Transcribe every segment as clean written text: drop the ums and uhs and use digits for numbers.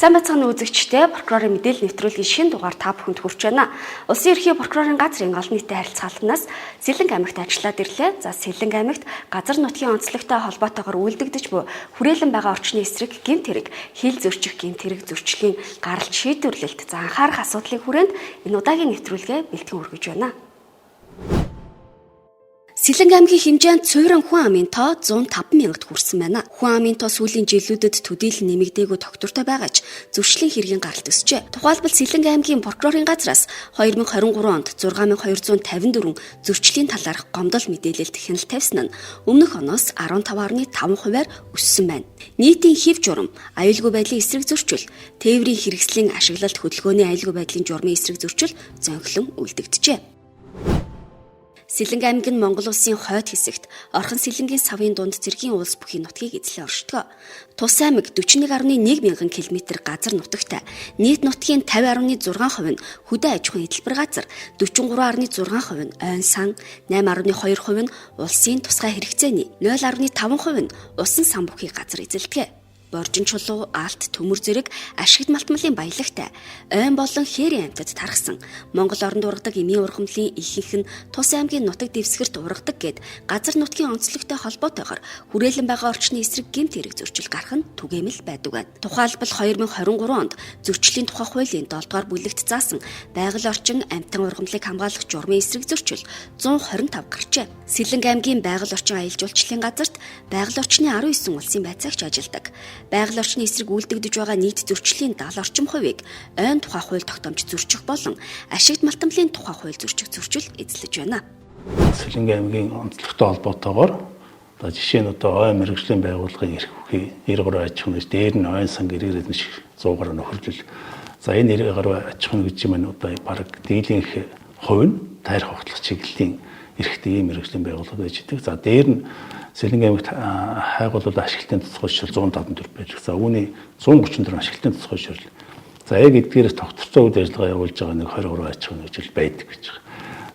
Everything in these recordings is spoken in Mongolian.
Сайн бацхан үзэгчдээ прокурорын мэдээлэл нэвтрүүлгийн шинэ дугаар та бүхэнд хүрч байна. Улсын ерхий прокурорын газрын олон нийтийн харилцаалтнаас Сэлэнг аймагт ажиллаад ирлээ. За Сэлэнг аймагт газар нутгийн онцлогтой холбоотойгоор үйлдэгдэж буй хүрээлэн байгаа орчны эсрэг гэмт хэрэг, хил зөрчих гэмт хэрэг зөрчлийн гаралт шийдвэрлэлт за анхаарах асуудлын хүрээнд энэ удаагийн нэвтрүүлгээ бэлтгэн өргөж байна. Сэлэнг аймгийн хэмжээнд цууран хүн амын тоо 105 мянгад хүрсэн байна. Хүн амын тоо сүүлийн жилүүдэд төдийлөн нэмэгдээгүй тогтвортой байгаа ч зөрчлийн хэргийн гаралт өсчээ. Тухайлбал Сэлэнг аймгийн прокурорын газраас 2023 онд 6254 зөрчлийн талаарх гомдол мэдээлэлд хяналт тавьсан нь өмнөх оноос 15.5%-аар өссөн байна. Нийтийн хэв журам, аюулгүй байдлын эсрэг зөрчил, тээврийн хэрэгслийн ашиглалт хөдөлгөөний аюулгүй байдлын журмын эсрэг зөрчил зөнхлөн үлдэгджээ. Сэлэнг аймаг нь Монгол улсын хойд хэсэгт Орхон Сэлэнгийн савын дунд цэргийн улс бүхий нутгийг эзлэн оршдог. Тус аймаг 41.1 мянган км газар нутагтай. Нийт нутгийн 50.6% нь хөдөө аж ахуйн эдэлбэр газар, 43.6% нь ойн сан, 8.2% нь улсын тусгай хэрэгцээний, 0.5% нь усан сан бүхий газар эзэлдэг. Боржин чулуу, алт, төмөр зэрэг ашигт малтмалын баялагтай ойн болон хээрийн амьтад тархсан Монгол оронд ургадаг эмийн ургамлын ихэнх нь тус аймгийн нутаг дэвсгэрт ургадаг гэд газар нутгийн онцлогтой холбоотойгоор хүрээлэн байгаа орчны эсрэг гэмт хэрэг зөрчил гарах нь түгээмэл байдаг байна. Тухайлбал 2023 онд зөрчлийн тухай хуулийн 7 дугаар бүлэгт заасан байгаль орчин амьтан ургамлыг хамгаалах журмын эсрэг зөрчил 125 гарчээ. Сэлэнг аймгийн байгаль орчин аялал жуулчлалын газарт байгаль орчны 19 улсын байцаагч ажилладаг. Байгаль орчны эсрэг үйлдэгдэж байгаа нийт зөрчлийн 70 орчим хувийг ойн тухай хууль тогтоомж зөрчих болон ашигт малтмалын тухай хууль зөрчих зөрчил эзлэж байна. Сэлэнг аймгийн онцлогтой холбоотойгоор жишээ нь ойн мэргэжлийн байгууллагын эрх бүхий 93 аж ахуйн дээр нь ойн сан гэрээрэд нь 100 нөхөрлөл. За энэ 93 аж ахуйн гэж юм баг дийлэнх хувь нь тайр хогтлох чиглэлийн эрхтэй мэргэжлийн байгууллага байж байгаа. За дээр нь Сэлэнг аймагт хайгуулууд ашиглалтын тусгай шил 154 байдаг. За үүний 134 ашиглалтын тусгай шил. За яг эдгээрээс тогтвортой үйл ажиллагаа явуулж байгаа нэг 23 аж ахуйн нэгжил байдаг гэж байгаа.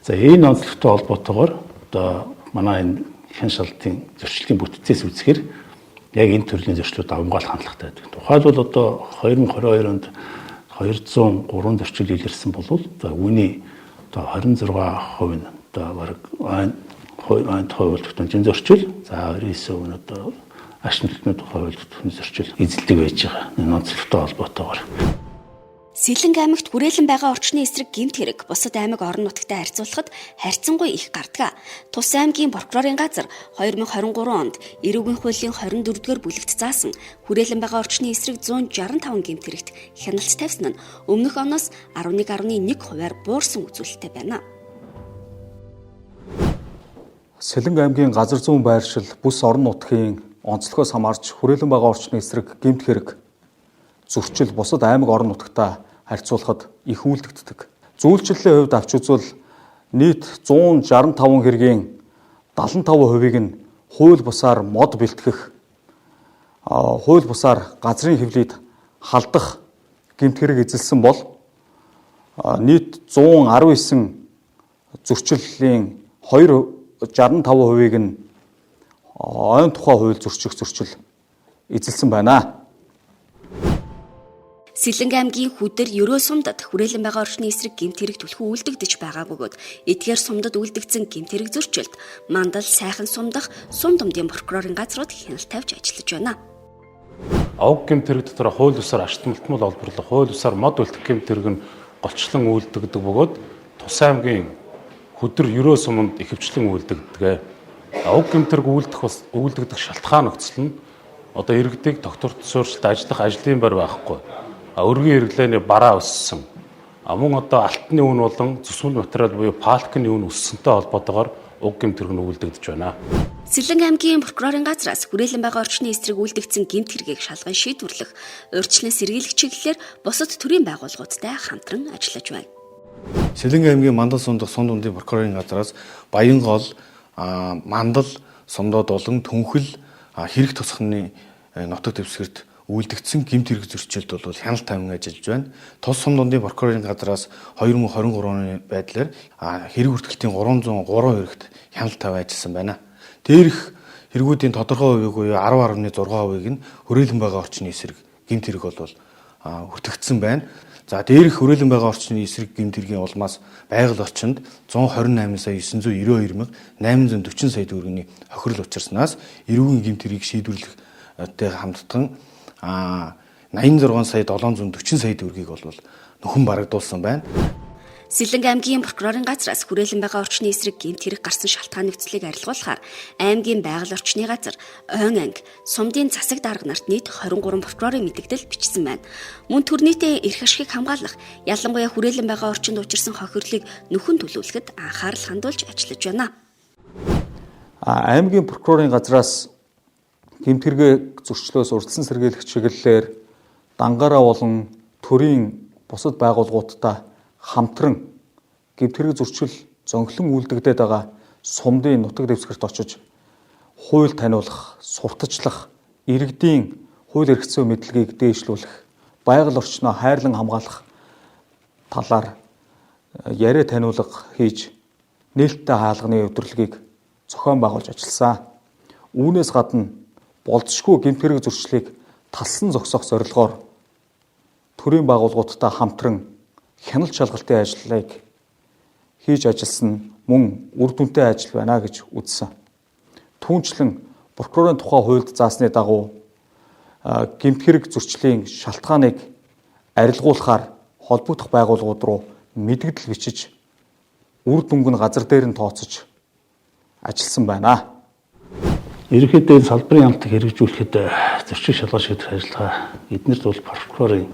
За энэ онцлогтой холбоотойгоор манай энэ хэн шалтын зөрчлийн бүтцээс үзэхээр яг энэ төрлийн зөрчлүүд давмгаал хандлагатай байдаг. Тухайлбал 2022 онд 203 зөрчил илэрсэн бол үүний 26% нь бараг ойн тухай хууль зөрчил, за 29% нь аш нутгийн тухай хууль зөрчил эзэлдэг байж байгаа. Энэ онцлогтой холбоотойгоор. Сэлэнг аймагт хүрээлэн байгаа орчны эсрэг гэмт хэрэг бусад аймаг орон нутагтай харьцуулахад харьцангуй их гардаг. Тус аймгийн прокурорын газар 2023 онд эрүүгийн хуулийн 24-р бүлэгт заасан хүрээлэн байгаа орчны эсрэг 165 гэмт хэрэгт хяналт тавьсан нь өмнөх оноос 11.1%-аар буурсан үзүүлэлттэй байна. Сэлэнг аймгийн газар зүүн байршил бүс орон нутгийн онцлогоос хамаарч хүрээлэн байгаа орчны эсрэг гэмт хэрэг зөрчил бусад аймаг орон нутагтай харьцуулахад их үйлдэгддэг. Зөвлөлчлөлийн хувьд авч үзвэл нийт 165 хэргийн 75%-ийг нь хууль бусаар мод бэлтгэх, хууль бусаар газрын хэвлэлд халдах гэмт хэрэг эзэлсэн бол нийт 119 зөрчлийн 65%-ийг нь ойн тухай хууль зөрчих зөрчил эзэлсэн байна. Сэлэнг аймгийн хүдэр ерөө сумдад хүрээлэн байгаа орчны эсрэг гэмт хэрэг түлхүү үйлдэгдэж байгаа бөгөөд эдгээр сумдад үйлдэгдсэн гэмт хэрэг зөрчилд мандал сайхан сумдах сум думдын прокурорын газрууд хяналт тавьж ажиллаж байна. Овг гэмт хэрэг дотор хууль ёсоор ашигт малтмал олборлох, хууль ёсоор мод үлдэх гэмт хэрэг нь голчлон үйлдэгдэг бөгөөд Тус аймгийн хүдэр ерөө суманд ихэвчлэн үйлдэгдэг. Овг гэмт хэрэг үйлдэгдэх шалтгаан нөхцөл нь иргэдийг тогтворт суурьшилт ажиллах ажлын байр байхгүй. Өргөн хэрэглээний бараа өссөн. Мөн алтны үн болон зүсмэл материал буюу палкны үн өссөнтэй холбоотойгоор уг гэмт хэрэг нь үйлдэгдэж байна. Сэлэнг аймгийн прокурорын газраас хүрээлэн байгаа орчны эсрэг үйлдэгдсэн гэмт хэргийг шалган шийдвэрлэх, урьдчилан сэргийлэх чиглэлээр бусад төрийн байгууллагуудтай хамтран ажиллаж байна. Сэлэнг аймгийн мандал сумдах сум дундын прокурорын газраас Баянгол, мандал сумдод болон Түнхэл хэрэг тосхны нутаг дэвсгэрт үйлдэгдсэн гэмт хэрэг зөрчилд бол хяналт тавин ажиллаж байна. Тус сум дундын прокурорын газраас 2023 оны байдлаар хэрэг хүртгэлтийн 303 хэрэгт хяналт тавин ажилласан байна. Дээрх хэрэгүүдийн тодорхой хувийг буюу 10.6%-ийг нь хүрээлэн байгаа орчны эсрэг гэмт хэрэг бол хүртэгдсэн байна. За дээрх хүрээлэн байгаа орчны эсрэг гэмт хэргийн улмаас байгаль орчинд 128,992,840 сая төгрөгийн хохирол учирснаас эрүүгийн гэмт хэргийг шийдвэрлэхтэй хамтдсан 86,740 сая төгрөгийг бол нөхөн барагдуулсан байна. Сэлэнг аймгийн прокурорын газраас хүрээлэн байгаа орчны эсрэг гэмт хэрэг гарсан шалтгаан нөхцөлийг арилгуулахаар аймгийн байгаль орчны газар, ойн анги, сумдын засаг дарга нарт нийт 23 прокурорын мэдээлэл бичсэн байна. Мөн төр нийтийн эрх ашигыг хамгаалах, ялангуяа хүрээлэн байгаа орчинд учирсан хохирлыг нөхөн төлөвлөхөд анхаарал хандуулж ажиллаж байна. Аймгийн прокурорын газраас гэмт хэрэг зөрчлөөс урьдчилан сэргийлэх чиглэлээр дангаараа болон төрийн бусад байгууллагуудтай хамтран гэмт хэрэг зөрчил зөнхлөн үйлдэгдээд байгаа сумдын нутаг дэвсгэрт очиж хууль таниулах, сурталчлах, иргэдийн хууль эрх зүйн мэдлэгийг дээшлүүлэх, байгаль орчноо хайрлан хамгаалах талаар яриа таниулга хийж нээлттэй хаалганы удирдлагыг зохион байгуулж ажилласан. Үүнээс гадна болзошгүй гэмт хэрэг зөрчлийг талсан зогсоох зорилгоор төрийн байгууллагуудтай хамтран хяналт шалгалтын ажлыг хийж ажилласан мөн үр дүнтэй ажил байна гэж үзсэн. Түүнчлэн прокурорын тухай хуульд заасны дагуу гэмт хэрэг зөрчлийн шалтгааныг арилгуулахаар холбогдох байгууллагууд руу мэдгдэл бичиж үр дүнг нь газар дээр нь тооцож ажилласан байна. Ерөнхийдөө салбарын хамтыг хэрэгжүүлэхэд зөрчил шалгаж шийдэх ажиллагаа эднэрт бол прокурорын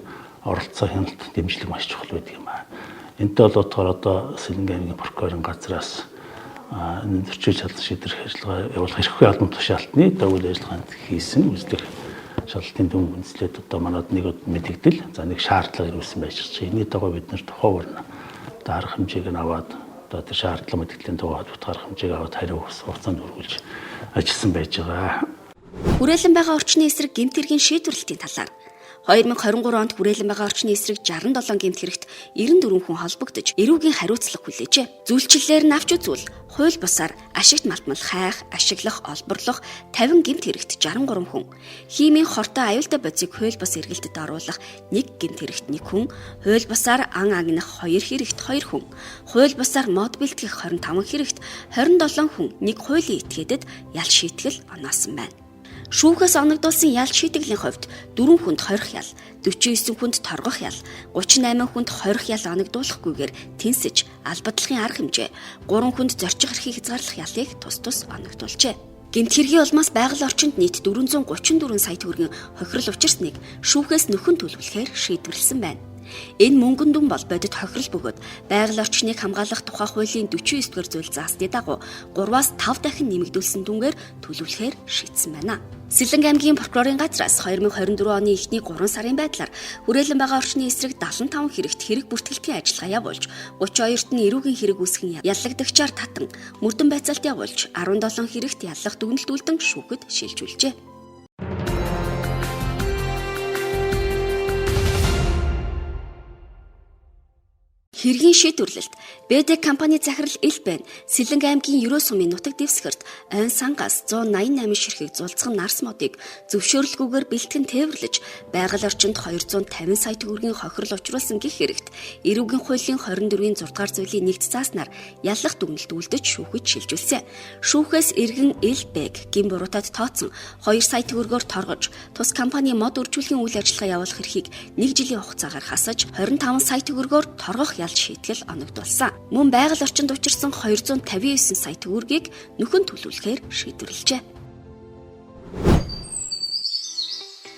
оролцоо хяналт дэмжлэг маш чухал байдаг юм байна. Энтэй болоотойгоор одоо Сэлэнг аймгийн прокурорын газраас зөрчил шалгаж шийдэх ажиллагаа явуулах эрхгүй албан тушаалтны дагуу ажиллагаанд хийсэн үзлэх шалгалтын дүн үндэслээд одоо манад нэг мэдээлэл, за нэг шаардлага ирүүлсэн байж байгаа. Энэний дагуу бид нэр тухайн дарга хэмжээг нь аваад одоо тэр шаардлага мэдээллийн дагуу утгаар хэмжээг аваад хариу хугацаанд үргэлж ажилласан байж байгаа. Хүрээлэн байгаа орчны эсрэг гэмт хэргийн шийдвэрлэлтийн талаар 2023 онд хүрээлэн байгаа орчны эсрэг 67 гэмт хэрэгт 94 хүн холбогдож эрүүгийн хариуцлага хүлээжээ. Зүйлчлэлээр нь авч үзвэл хууль бусаар ашигт малтмал хайх, ашиглах, олборлох 50 гэмт хэрэгт 63 хүн, химийн хортой аюултай бодисыг хууль бус эргэлтэд оруулах 1 гэмт хэрэгт 1 хүн, хууль бусаар ан агнах 2 хэрэгт 2 хүн, хууль бусаар мод бэлтгэх 25 хэрэгт 27 хүн нэг хуулийн этгээдэд ял шийтгэл оноосон байна. Шүүхээс оногдуулсан ял шийтгэлийн хувьд 4 хүнд хорих ял, 49 хүнд торгох ял, 38 хүнд хорих ял оногдуулахгүйгээр тэнсэж албадлагын арга хэмжээ, 3 хүнд зорчих эрхийг хязгаарлах ялыг тус тус оногдуулжээ. Гэмт хэргийн улмаас байгаль орчинд нийт 434 сая төгрөгийн хохирол учирсныг шүүхээс нөхөн төлөвлөхээр шийдвэрлсэн байна. Энэ мөнгөн дүн бол бодит хохирол бөгөөд байгаль орчныг хамгаалах тухай хуулийн 49-р зүйл заасны дагуу 3-аас 5 дахин нэмэгдүүлсэн дүнгээр төлөвлөхээр шийдсэн байна. Сэлэнг аймгийн прокурорын газраас 2024 оны эхний 3 сарын байдлаар хүрээлэн байгаа орчны эсрэг 75 хэрэгт хэрэг бүртгэлтийн ажиллагаа явуулж 32-т нь эрүүгийн хэрэг үүсгэн яллагдагчаар татан мөрдөн байцаалт явуулж 17 хэрэгт яллах дүгнэлт үлдэн шүүхэд шилжүүлжээ. Хэргийн шийдвэрлэлт БД компани захирал Элбэн Сэлэнг аймгийн Ерөө сумын нутаг дэвсгэрт ойн сангаас 188 ширхэг зулцхан нарс модыг зөвшөөрлгүйгээр бэлтгэн тээвэрлэж байгаль орчинд 250 сая төгрөгийн хохирол учруулсан гэх хэрэгт эрүүгийн хуулийн 24-ийн 6 дугаар зүйлийн нэгт зааснаар яллах дүгнэлт үлдэж шүүхэд шилжүүлсэн. Шүүхээс эргэн Элбэг гин буруутад тооцсон 2 сая төгрөгөөр торгож тус компани мод үржүүлэхийн үйл ажиллагаа явуулах эрхийг 1 жилийн хугацаагаар хасаж 25 сая төгрөгөөр торгох шийтгэл оногдуулсан. Мөн байгаль орчинд учирсан 259 сая төгрөгийг нөхөн төлөвлөхээр шийдвэрлэжээ.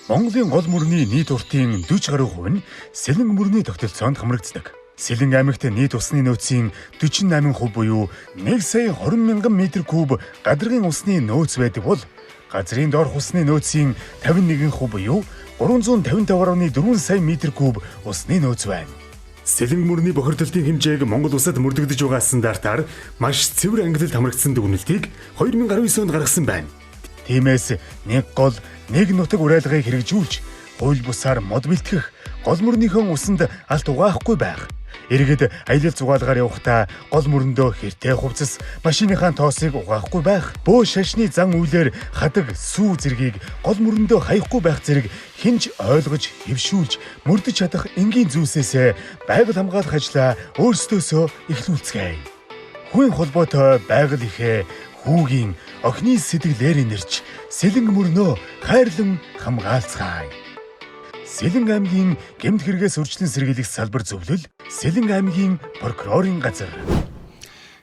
Монголын гол мөрний нийт уртын 40 гаруй хувь нь Сэлэнг мөрний тогтолцоонд хамрагддаг. Сэлэнг аймагт нийт усны нөөцийн 48% буюу 1 сая 20 мянган метр куб гадаргын усны нөөц байдаг бол газрын доорх усны нөөцийн 51% буюу 355.4 сая метр куб усны нөөц байна. Сэлэнг мөрний бохирдолтын хэмжээг Монгол улсад мөрдөгдөж байгаа стандартаар маш цэвэр ангилалд хамрагдсан дүгнэлтийг 2019 онд гаргасан байна. Тиймээс нэг гол, нэг нутаг уриалгыг хэрэгжүүлж хууль бусаар мод бэлтгэх, гол мөрнийхөө усанд алт угаахгүй байх. Иргэд аялал зугаалгаар явахдаа гол мөрөндөө хэртэй хувцас машиныхаа тоосыг угаахгүй байх. Бөө шашны зан үйлээр хадаг сүү зэргийг гол мөрөндөө хаяхгүй байх зэрэг хинж ойлгож, хэвшүүлж, мөрдөж чадах энгийн зүйлсээс байгаль хамгаалах ажлаа өөрсдөөсөө эхлүүлцгээе. Хүн холбоотой байгаль ихээ хүүгийн охины сэтгэлээр инэрч сэлэн мөрнөө хайрлан хамгаалцгаая. Сэлэн аймгийн гэмт хэрэгээс үржлэн сэргийлэх салбар зөвлөл Сэлэн аймгийн прокурорын газар.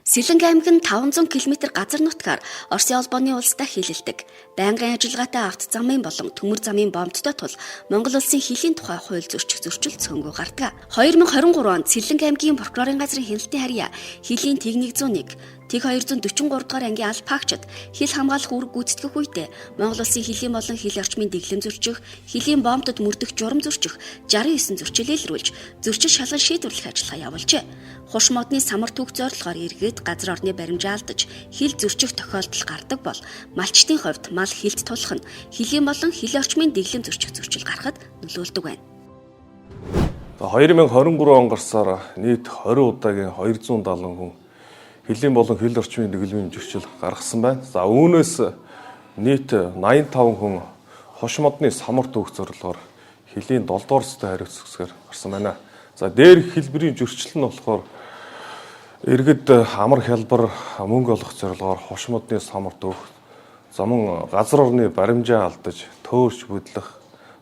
Сэлэнг аймаг нь 500 км газар нутгаар Оросын холбооны улстай хэлэлдэг. Байнгын ажиллагаатай авто замын болон төмөр замын бомбдтой тул Монгол улсын хилийн тухай хууль зөрчих зөрчил цөөнгүй гардаг. 2023 онд Сэлэнг аймгийн прокурорын газрын хяналтын харьяа хилийн Тэг 101 Тэг 243 дугаар ангийн албаагчид хил хамгаалах үүрэг гүйцэтгэх үедээ Монгол улсын хилийн болон хил орчмын дэглэм зөрчих, хилийн бомбдод мөрдөх журам зөрчих 69 зөрчил илрүүлж, зөрчил шалган шийдвэрлэх ажиллагаа явуулжээ. Хуш модны самар түүх зорилгоор иргэд газар орны баримжаа алдаж хил зөрчих тохиолдол гардаг бол малчтын хувьд мал хилд тулах нь хилийн болон хил орчмын дэглэм зөрчих зөрчил гарахад нөлөөлдөг байна. 2023 он гарсаар нийт 20 удаагийн 270 хүн хилийн болон хил орчмын дэглэмийн зөрчил гаргасан байна. За үүнээс нийт 85 хүн хош модны самар түүх зорилгоор хилийн 7 дугаар сүстэй хариуцлагсаар гарсан байна. За дээр хэлбэрийн зөрчил нь болохоор иргэд амар хялбар мөнгө олох зорилгоор хош модны самар түүх, замун газар орны баримжаа алдаж төөрч бүдлэх,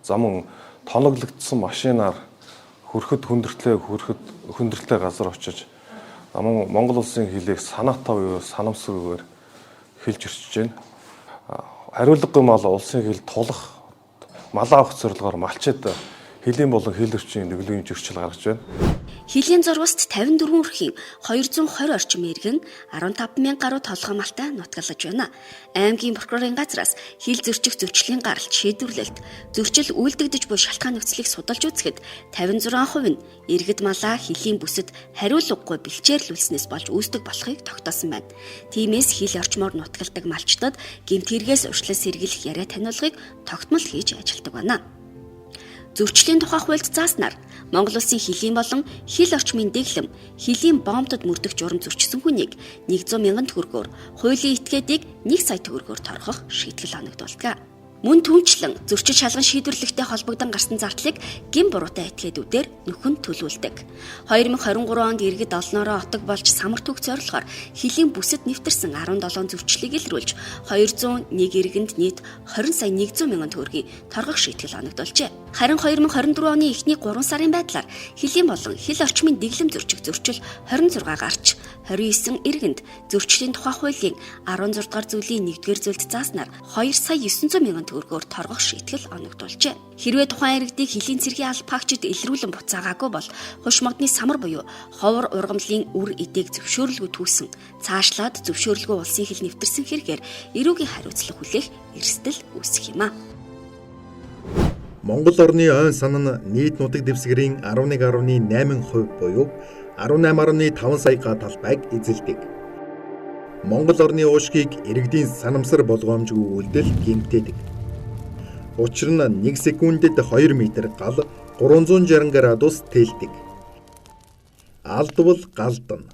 замун тоноглогдсон машинаар хүндрэлтэй газар очиж Монгол улсын хилийг санаатай буюу санамсаргаар хэлж ирчиж байна. Хариулгагүй мал улсын хил тулах, малаа авах зорилгоор малчид хилийн болон хил орчмын дэглэмийн зөрчил гаргаж байна. Хилийн зурваст 54 өрхийн 220 орчим иргэн 15,000 гаруй толгой малтай нутгалж байна. Аймгийн прокурорын газраас хил зөрчих зөрчлийн гаралт шийдвэрлэлт, зөрчил үйлдэгдэж буй шалтгаан нөхцөлийг судалж үзэхэд 56% нь иргэд малаа хилийн бүсэд хариулгагүй бэлчээрлүүлснээс болж үүсдэг болохыг тогтоосон байна. Тиймээс хил орчмоор нутгалдаг малчдад гэмт хэрэгээс урьдчилан сэргийлэх яриа таниулгыг тогтмол хийж ажилладаг байна. Зөрчлийн тухай хуульд зааснаар Монгол улсын хилийн болон хил орчмын дэглэм, хилийн бомбдод мөрдөх журам зөрчсөн хүнийг 100,000 төгрөгөөр, хуулийн этгээдийг 1 сая төгрөгөөр торгох шийтгэл оногдуулдаг. Мөн түнчлэн зөрчил шалган шийдвэрлэхтэй холбогдсон гарсан зардлыг гин буруутай этгээдүүдээр нөхөн төлөвлөдөг. 2023 онд иргэд олноороо отог болж самар түүх зорилгоор хилийн бүсэд нэвтэрсэн 17 зөрчлийг илрүүлж 201 иргэнд нийт 20 сая 100,000 төгрөгийн торгох шийтгэл оногдуулжээ. Харин 2024 оны эхний 3 сарын байдлаар хилийн болон хил орчмын дэглэм зөрчих зөрчил 26 гарч 29 иргэнд зөрчлийн тухай хуулийн 16 дугаар зүйлийн 1-р зүйлд зааснаар 2 сая 900,000 төгрөгөөр торгох шийтгэл оногдуулжээ. Хэрвээ тухайн иргэдийг хилийн цэргийн албаагчид илрүүлэн буцаагаагүй бол хуш модны самар буюу ховор ургамлын үр эдээг зөвшөөрлгүй түүсэн, цаашлаад зөвшөөрлгүй улсын хил нэвтэрсэн хэрэгээр эрүүгийн хариуцлага хүлээх эрсдэл үүсэх юм а. Монгол орны ойн сан нь нийт нутаг дэвсгэрийн 11.8% буюу 18.5 сая га талбайг эзэлдэг. Монгол орны уушгийг иргэдийн санамсар болгоомжгүй үйлдэл гэмтээдэг. Учир нь 1 секундэд 2 метр гал 360 градус тэлдэг. Алдвал галдана.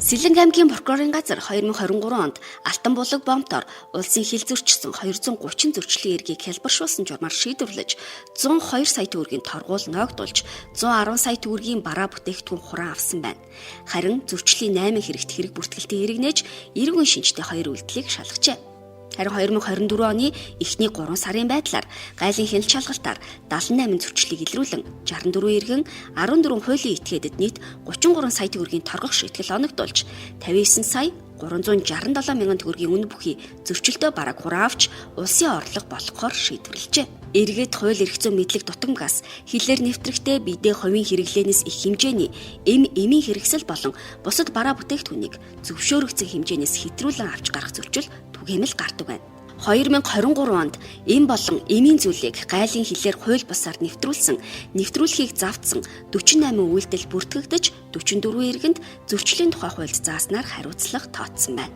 Сэлэнг аймгийн прокурорын газар 2023 онд Алтан булаг бомбдоор улсын хил зөрчсөн 230 зөрчлийн эргийг хэлбэршүүлсэн журмаар шийдвэрлэж 102 сая төгрөгийн торгуул ногдуулж 110 сая төгрөгийн бараа бүтээгдэхүүн хураан авсан байна. Харин зөрчлийн 8 хэрэгт хэрэг бүртгэлтэй эргэнэж эрүүгийн шинжтэй 2 үйлдэлийг шалгажээ. Харин 2024 оны эхний 3 сарын байдлаар гайлын хяналт шалгалтаар 78 зөрчлийг илрүүлэн 64 иргэн 14 хуулийн этгээдэд нийт 33 сая төгрөгийн торгох шийтгэл оногдуулж 59 сая 367 мянган төгрөгийн үнэ бүхий зөрчилтэй бараг хураавч улсын орлого болгохоор шийдвэрлэжээ. Эргээд хууль эрх зүйн мэдлэг дутамгаас хилээр нэвтрэхдээ бидээ хувийн хэрэглэнээс их хэмжээний эмийн хэрэгсэл болон бусад бараа бүтээгдэхүүнийг зөвшөөрөгдсөн хэмжээнээс хэтрүүлэн авч гарах зөрчил түгээмэл гардаг байна. 2023 онд эм болон эмийн зүйлийг гайлын хилээр хууль бусаар нэвтрүүлсэн, нэвтрүүлэхийг завдсан 48 үйлдэл бүртгэгдэж 44 иргэнд зөрчлийн тухай хуульд зааснаар хариуцлага тооцсон байна.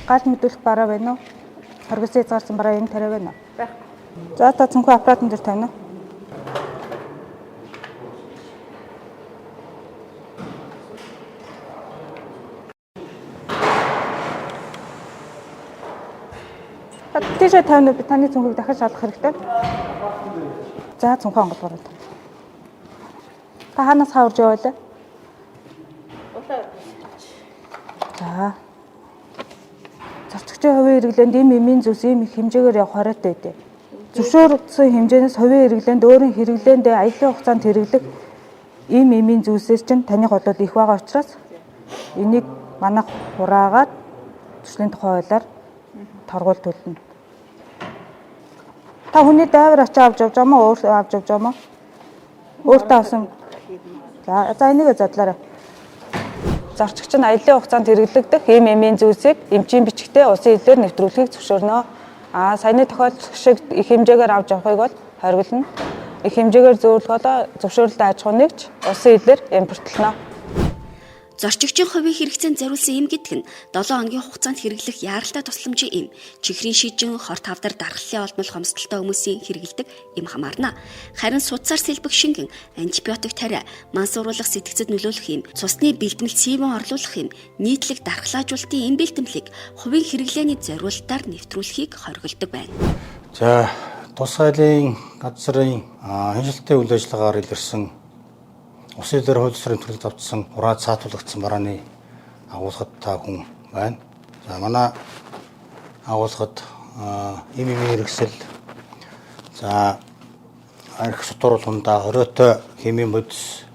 Гал мэдүүлэх бараа байна уу? Хоригдсон хязгаарсан бараа юм тариа байна уу? За та цэнхүү аппаратын дээр тавина уу? Тийшээ тавина би таны цүнхийг дахиж шалгах хэрэгтэй. За цүнхээ онгоцгоорой. Та ханаас хаварж яваалаа? За. Зарчигчийн хувийн хэрэглээнд эмийн зүйлс ийм их хэмжээгээр явах хоройтой дээ. Зөвшөөрөгдсөн хэмжээнээс хувийн хэрэглээнд өөрийн хэрэглээнд аяллаа хугацаанд хэрэглэх эмийн зүйлсээс чинь таны голод их байгаа учраас энийг манайх хураагаад төслийн тухай хуулиар торгуул төлнө. Та хүний дайвар ачаа авч явж байгаа мó өөр авч явж байгаа мó? Өөртөө авсан. За энийг задлаарай. Зарчигч нь аяллаа хугацаанд хэрэглэгдэх эмийн зүйлсийг эмчийн бичгтээ улсын хэлээр нэвтрүүлэхийг зөвшөөрнө. Саяны тохиолдол шиг их хэмжээгээр авч явахыг бол хориглоно. Их хэмжээгээр зөвлөгөөлөө зөвшөөрөлт аж ахуй нэгж улсын хэлээр импортлоно. Зорчигчийн хувийн хэрэгцээнд зориулсан эм гэдэг нь 7 хоногийн хугацаанд хэрэглэх яаралтай тусламжийн эм, чихрийн шижин, хор тавдар дархлын олмол хомсдолтой хүмүүсийн хэрэгэлдэг эм хамаарна. Харин судсаар сэлбэх шингэн, антибиотик тариа, манс уруулах сэтгцэд нөлөөлөх эм, цусны бэлтгэл цэвэн орлуулах эм, нийтлэг дархлаажуулалтын эм бэлтгэлийг хувийн хэрэглээний зориулалтаар нэвтрүүлэхийг хориглодог байна. За, тус хуулийн газрын хяналтын үйл ажиллагаар илэрсэн Усын дээр хууль ёсрын төлөв авчсан ураад цаатуулагдсан барааны агуулгад та хүн байна. За манай агуулгад эмийн хэрэгсэл за арх сутуурал хундаа хориотой химийн бодис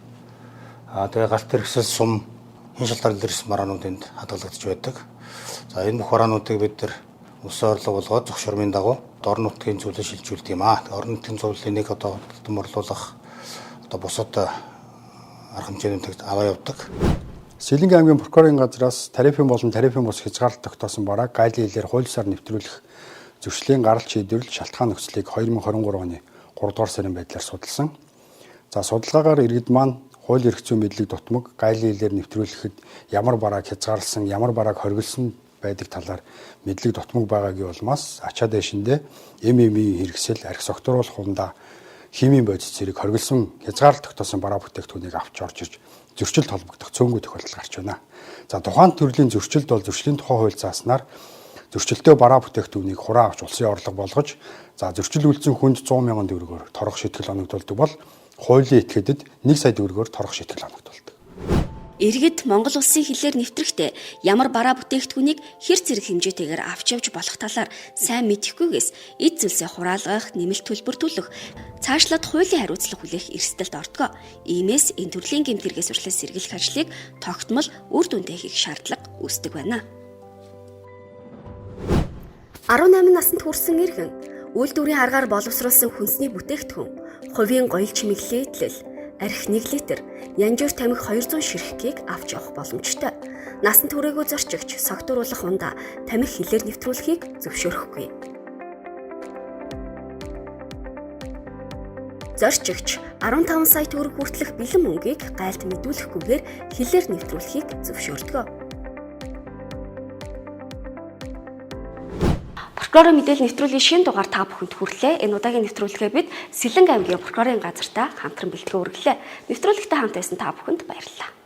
тэгээ галт хэрэгсэл сум хин шалтгаан илэрсэн бараануудад хадгалагдж байдаг. За энэ бүх бараануудыг бид нар улсын орлого болгоод зөвшөөрмийн дагуу орон нутгийн зүйлээр шилжүүлдэг юм аа. Орон нутгийн зүйлийг нэг одоо борлуулах одоо бусад арга хэмжээнүүд аваа явдаг. Сэлэнгэ аймгийн прокурорын газраас тарифын болон тарифын бус хязгаарлалт тогтоосон барааг гайлын хэлээр хууль ёсоор нэвтрүүлэх зөвшлийн гарал шийдвэрлэл шалтгаан нөхцөлийг 2020 оны 3 дугаар сарын байдлаар судалсан. За судалгаагаар иргэд маань хууль эрх зүйн мэдлэг дутмаг гайлын хэлээр нэвтрүүлэхэд ямар барааг хязгаарласан, ямар барааг хориглосон байдаг талаар мэдлэг дутмаг байгаагийн улмаас ачаа дэшиндээ эмийн хэрэгсэл, арх согтууруулах хундаа химийн бодис зэрэг хориглосон хязгаарлалт тогтоосон бараа бүтээгдэхүүнийг авч орж ирж зөрчилд холбогдох цөөнгүй тохиолдол гарч байна. За тухайн төрлийн зөрчилд бол зөрчлийн тухай хууль зааснаар зөрчилтэй бараа бүтээгдэхүүнийг хураа авч улсын орлого болгож за зөрчил үйлдсэн хүнд 100 мянган төгрөгөөр торгох шийтгэл оногдуулдаг бол хуулийн этгээдэд 1 сая төгрөгөөр торгох шийтгэл оногдуулдаг. Иргэд Монгол улсын хилээр нэвтрэхдээ ямар бараа бүтээгдэхүүнийг хэр зэрэг хэмжээтэйгээр авч явж болох талаар сайн мэдэхгүйгээс эд зүйлсээ хураалгах, нэмэлт төлбөр төлөх, цаашлаад хуулийн хариуцлага хүлээх эрсдэлд ортгоо. Иймээс энэ төрлийн гэмт хэрэгээс урьдчилан сэргийлэх ажлыг тогтмол үр дүндээ хийх шаардлага үүсдэг байна. 18 наснд хүрсэн иргэн үйлдвэрийн аргаар боловсруулсан хүнсний бүтээгдэхүүн, хувийн гоёл чимэглэлтэл арх 1 литр, янжуур тамхи 200 ширхгийг авч явах боломжтой. Насан туршаагүй зорчигч согтууруулах ундаа тамхи хилээр нэвтрүүлэхийг зөвшөөрөхгүй. Зорчигч 15 сая төгрөг хүртэлх бэлэн мөнгийг гайлд мэдүүлэхгүйгээр хилээр нэвтрүүлэхийг зөвшөөрдөг. Прокурорын мэдээлэл нэвтрүүлгийн шинэ дугаар та бүхэнд хүрлээ. Энэ удаагийн нэвтрүүлгээ бид Сэлэнгэ аймгийн прокурорын газартаа хамтран бэлтгэн үргэлээ. Нэвтрүүлэгтээ хамт байсан та бүхэнд баярлалаа.